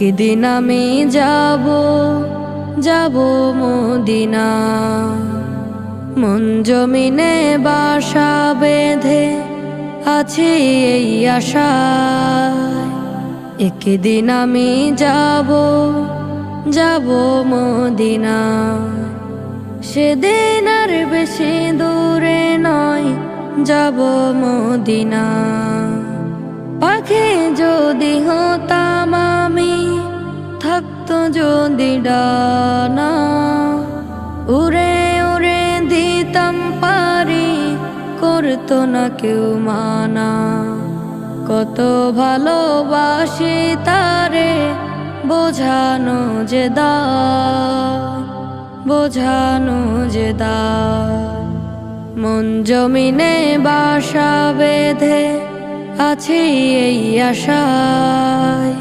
একদিন আমি যাব মদিনা। মন জমিনে বাসা বেঁধে আছি এই আশায়। একদিন আমি যাব মদিনা। সেদিন আর বেশি দূরে নয়, যাব মদিনা। পাখি যদি হতাম আমি, থাকতো যদি ডানা, উড়ে উড়ে দিতাম পারি, করতো না কেউ মানা। কত ভালোবাসি তারে, বোঝানো যে দায়। মন জমিনে বাসা বেঁধে আছি এই আশায়।